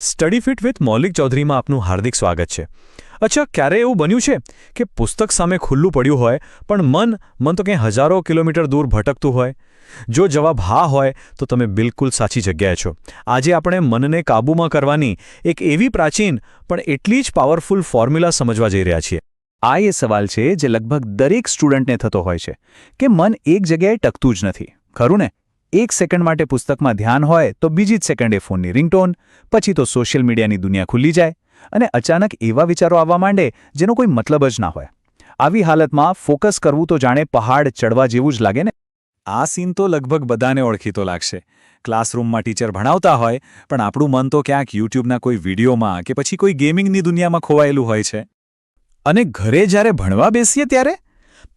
Study fit with મૌલિક ચૌધરીમાં આપનું હાર્દિક સ્વાગત છે. અચ્છા, ક્યારે એવું બન્યું છે કે પુસ્તક સામે ખુલ્લું પડ્યું હોય પણ મન તો કંઈ હજારો કિલોમીટર દૂર ભટકતું હોય? જો જવાબ હા હોય તો તમે બિલકુલ સાચી જગ્યાએ છો. આજે આપણે મનને કાબૂમાં કરવાની એક એવી પ્રાચીન પણ એટલી જ પાવરફુલ ફોર્મ્યુલા સમજવા જઈ રહ્યા છીએ. આ એ સવાલ છે જે લગભગ દરેક સ્ટુડન્ટને થતો હોય છે કે મન એક જગ્યાએ ટકતું જ નથી, ખરું ને? એક સેકન્ડ માટે પુસ્તકમાં ધ્યાન હોય તો બીજી જ સેકન્ડે ફોનની રિંગટોન, પછી તો સોશિયલ મીડિયાની દુનિયા ખુલ્લી જાય અને અચાનક એવા વિચારો આવવા માંડે જેનો કોઈ મતલબ જ ના હોય. આવી હાલતમાં ફોકસ કરવું તો જાણે પહાડ ચડવા જેવું જ લાગે ને. આ સીન તો લગભગ બધાને ઓળખીતો લાગશે. ક્લાસરૂમમાં ટીચર ભણાવતા હોય પણ આપણું મન તો ક્યાંક યુટ્યુબના કોઈ વિડીયોમાં કે પછી કોઈ ગેમિંગની દુનિયામાં ખોવાયેલું હોય છે. અને ઘરે જ્યારે ભણવા બેસીએ ત્યારે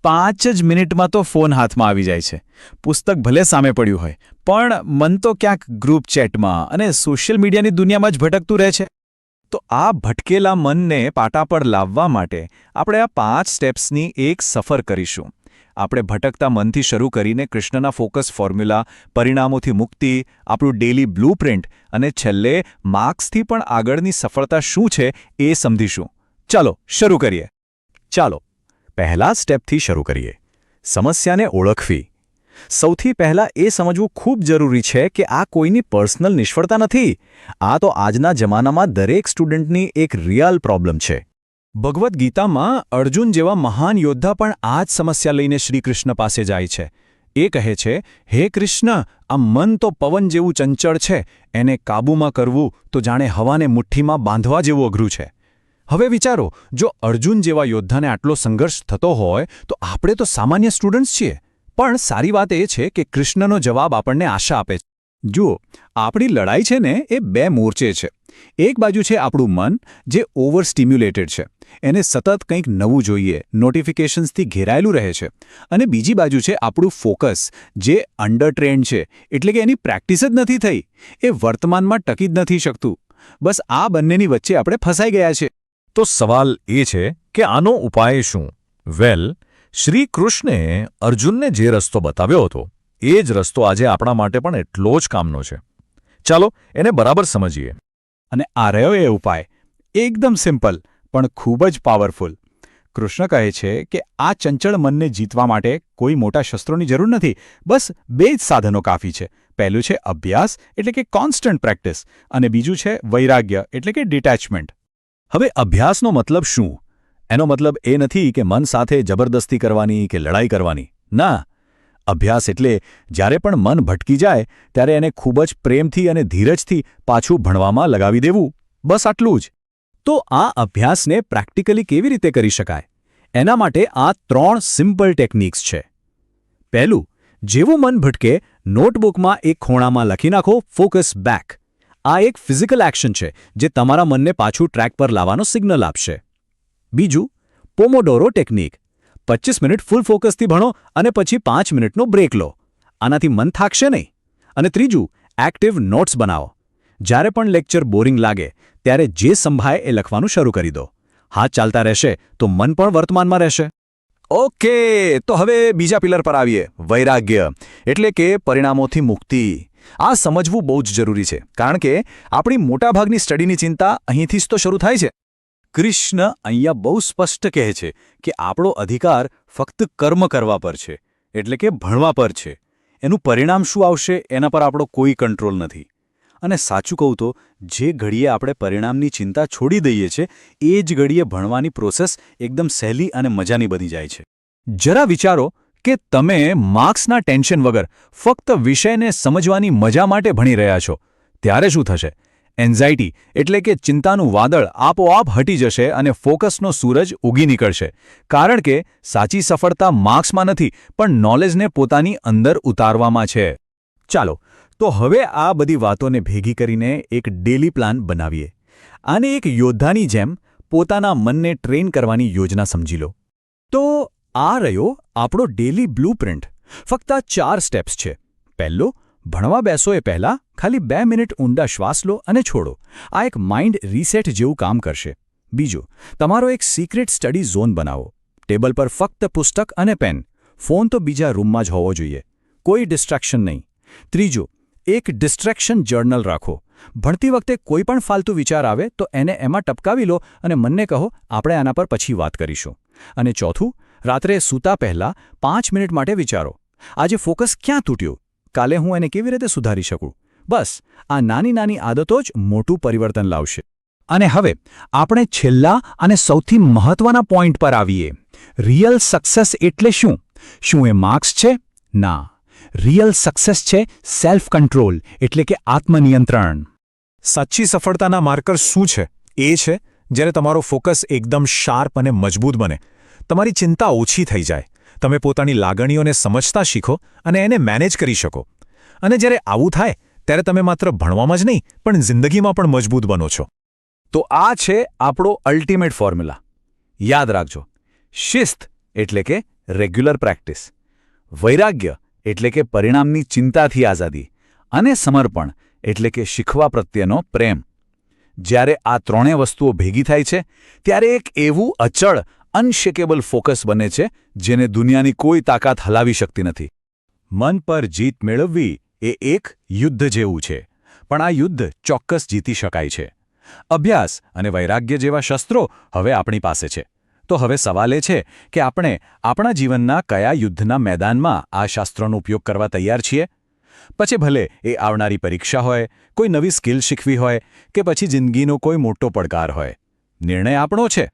5 જ મિનિટમાં તો ફોન હાથમાં આવી જાય છે. પુસ્તક ભલે સામે પડ્યું હોય પણ મન તો ક્યાંક ગ્રુપ ચેટમાં અને સોશિયલ મીડિયાની દુનિયામાં જ ભટકતું રહે છે. તો આ ભટકેલા મનને પાટા પર લાવવા માટે આપણે આ 5 સ્ટેપ્સની એક સફર કરીશું. આપણે ભટકતા મનથી શરૂ કરીને કૃષ્ણના ફોકસ ફોર્મ્યુલા, પરિણામોથી મુક્તિ, આપણું ડેલી બ્લૂપ્રિન્ટ અને છેલ્લે માર્ક્સથી પણ આગળની સફળતા શું છે એ સમજીશું. ચાલો શરૂ કરીએ. ચાલો પહેલા સ્ટેપથી શરૂ કરીએ. સમસ્યાને ઓળખવી. સૌથી પહેલાં એ સમજવું ખૂબ જરૂરી છે કે આ કોઈની પર્સનલ નિષ્ફળતા નથી. આ તો આજના જમાનામાં દરેક સ્ટુડન્ટની એક રિયલ પ્રોબ્લેમ છે. ભગવદ્ ગીતામાં અર્જુન જેવા મહાન યોદ્ધા પણ આ જ સમસ્યા લઈને શ્રીકૃષ્ણ પાસે જાય છે. એ કહે છે, હે કૃષ્ણ, આ મન તો પવન જેવું ચંચળ છે, એને કાબૂમાં કરવું તો જાણે હવાને મુઠ્ઠીમાં બાંધવા જેવું અઘરું છે. હવે વિચારો, જો અર્જુન જેવા યોદ્ધાને આટલો સંઘર્ષ થતો હોય તો આપણે તો સામાન્ય સ્ટુડન્ટ્સ છીએ. પણ સારી વાત એ છે કે કૃષ્ણનો જવાબ આપણને આશા આપે છે. જુઓ, આપણી લડાઈ છે ને એ 2 મોરચે છે. એક બાજુ છે આપણું મન જે ઓવર સ્ટિમ્યુલેટેડ છે, એને સતત કંઈક નવું જોઈએ, નોટિફિકેશન્સથી ઘેરાયેલું રહે છે. અને બીજી બાજુ છે આપણું ફોકસ જે અંડરટ્રેન્ડ છે, એટલે કે એની પ્રેક્ટિસ જ નથી થઈ, એ વર્તમાનમાં ટકી જ નથી શકતું. બસ આ બંનેની વચ્ચે આપણે ફસાઈ ગયા છે. તો સવાલ એ છે કે આનો ઉપાય શું? વેલ, શ્રી કૃષ્ણે અર્જુનને જે રસ્તો બતાવ્યો હતો એ જ રસ્તો આજે આપણા માટે પણ એટલો જ કામનો છે. ચાલો એને બરાબર સમજીએ. અને આ રહ્યો એ ઉપાય. એકદમ સિમ્પલ પણ ખૂબ જ પાવરફુલ. કૃષ્ણ કહે છે કે આ ચંચળ મનને જીતવા માટે કોઈ મોટા શસ્ત્રોની જરૂર નથી. બસ 2 જ સાધનો કાફી છે. પહેલું છે અભ્યાસ એટલે કે કોન્સ્ટન્ટ પ્રેક્ટિસ, અને બીજું છે વૈરાગ્ય એટલે કે ડિટેચમેન્ટ. હવે અભ્યાસનો મતલબ શું? એનો મતલબ એ નથી કે મન સાથે જબરદસ્તી કરવાની કે લડાઈ કરવાની. ના, અભ્યાસ એટલે જ્યારે પણ મન ભટકી જાય ત્યારે એને ખૂબ જ પ્રેમથી અને ધીરજથી પાછું ભણવામાં લગાવી દેવું. બસ આટલું જ. તો આ અભ્યાસને પ્રેક્ટિકલી કેવી રીતે કરી શકાય? એના માટે આ 3 સિમ્પલ ટેકનિક્સ છે. પહેલું, જેવું મન ભટકે નોટબુકમાં એક ખૂણામાં લખી નાખો ફોકસ બેક. આ એક ફિઝિકલ એક્શન છે જે તમારા મનને પાછું ટ્રેક પર લાવવાનો સિગ્નલ આપશે. બીજું, પોમોડોરો ટેકનિક. 25 મિનિટ ફૂલ ફોકસથી ભણો અને પછી 5 મિનિટનો બ્રેક લો. આનાથી મન થાકશે નહીં. અને ત્રીજું, એક્ટિવ નોટ્સ બનાવો. જ્યારે પણ લેક્ચર બોરિંગ લાગે ત્યારે જે સંભાય એ લખવાનું શરૂ કરી દો. હાથ ચાલતા રહેશે તો મન પણ વર્તમાનમાં રહેશે. ઓકે, તો હવે બીજા પિલર પર આવીએ, વૈરાગ્ય એટલે કે પરિણામોથી મુક્તિ. આ સમજવું બહુ જ જરૂરી છે કારણ કે આપણી મોટાભાગની સ્ટડીની ચિંતા અહીંથી જ તો શરૂ થાય છે. કૃષ્ણ અહીંયા બહુ સ્પષ્ટ કહે છે કે આપણો અધિકાર ફક્ત કર્મ કરવા પર છે, એટલે કે ભણવા પર છે. એનું પરિણામ શું આવશે એના પર આપણો કોઈ કંટ્રોલ નથી. અને સાચું કહું તો જે ઘડીએ આપણે પરિણામની ચિંતા છોડી દઈએ છીએ એ જ ઘડીએ ભણવાની પ્રોસેસ એકદમ સહેલી અને મજાની બની જાય છે. જરા વિચારો કે તમે માર્ક્સના ટેન્શન વગર ફક્ત વિષયને સમજવાની મજા માટે ભણી રહ્યા છો, ત્યારે શું થશે? એન્ઝાઇટી એટલે કે ચિંતાનું વાદળ આપોઆપ હટી જશે અને ફોકસનો સૂરજ ઉગી નીકળશે. કારણ કે સાચી સફળતા માર્ક્સમાં નથી પણ નોલેજને પોતાની અંદર ઉતારવામાં છે. ચાલો તો હવે આ બધી વાતોને ભેગી કરીને એક ડેલી પ્લાન બનાવીએ. આને એક યોદ્ધાની જેમ પોતાના મનને ટ્રેન કરવાની યોજના સમજી લો. તો આ રહ્યો આપણો ડેલી બ્લૂપ્રિન્ટ. ફક્ત આ 4 સ્ટેપ્સ છે. પહેલો, ભણવા બેસો એ પહેલાં ખાલી 2 મિનિટ ઊંડા શ્વાસ લો અને છોડો. આ એક માઇન્ડ રીસેટ જેવું કામ કરશે. બીજું, તમારો એક સિક્રેટ સ્ટડી ઝોન બનાવો. ટેબલ પર ફક્ત પુસ્તક અને પેન. ફોન તો બીજા રૂમમાં જ હોવો જોઈએ. કોઈ ડિસ્ટ્રેક્શન નહીં. ત્રીજું, એક ડિસ્ટ્રેક્શન જર્નલ રાખો. ભણતી વખતે કોઈ પણ ફાલતુ વિચાર આવે તો એને એમાં ટપકાવી લો અને મનને કહો આપણે આના પર પછી વાત કરીશું. અને ચોથું, રાત્રે સૂતા પહેલાં 5 મિનિટ માટે વિચારો, આજે ફોકસ ક્યાં તૂટ્યું, કાલે હું એને કેવી રીતે સુધારી શકું. બસ આ નાની નાની આદતો જ મોટું પરિવર્તન લાવશે. અને હવે આપણે છેલ્લા અને સૌથી મહત્વના પોઈન્ટ પર આવીએ. રિયલ સક્સેસ એટલે શું? શું એ માર્ક્સ છે? ના. રિયલ સક્સેસ છે સેલ્ફ કંટ્રોલ, એટલે કે આત્મનિયંત્રણ. સાચી સફળતાના માર્કર શું છે? એ છે જ્યારે તમારો ફોકસ એકદમ શાર્પ અને મજબૂત બને, તમારી ચિંતા ઓછી થઈ જાય, તમે પોતાની લાગણીઓને સમજતા શીખો અને એને મેનેજ કરી શકો. અને જ્યારે આવું થાય ત્યારે તમે માત્ર ભણવામાં જ નહીં પણ જિંદગીમાં પણ મજબૂત બનો છો. તો આ છે આપણો અલ્ટિમેટ ફોર્મ્યુલા. યાદ રાખજો, શિસ્ત એટલે કે રેગ્યુલર પ્રેક્ટિસ, વૈરાગ્ય એટલે કે પરિણામની ચિંતાથી આઝાદી, અને સમર્પણ એટલે કે શીખવા પ્રત્યેનો પ્રેમ. જ્યારે આ ત્રણેય વસ્તુઓ ભેગી થાય છે ત્યારે એક એવું અચળ અનશેકેબલ ફોકસ બને છે જેને દુનિયાની કોઈ તાકાત હલાવી શકતી નથી. મન પર જીત મેળવવી એ એક યુદ્ધ જેવું છે, પણ આ યુદ્ધ ચોક્કસ જીતી શકાય છે. અભ્યાસ અને વૈરાગ્ય જેવા શસ્ત્રો હવે આપણી પાસે છે. તો હવે સવાલ એ છે કે આપણે આપણા જીવનના કયા યુદ્ધના મેદાનમાં આ શાસ્ત્રોનો ઉપયોગ કરવા તૈયાર છીએ? પછી ભલે એ આવનારી પરીક્ષા હોય, કોઈ નવી સ્કિલ શીખવી હોય કે પછી જિંદગીનો કોઈ મોટો પડકાર હોય, નિર્ણય આપણો છે.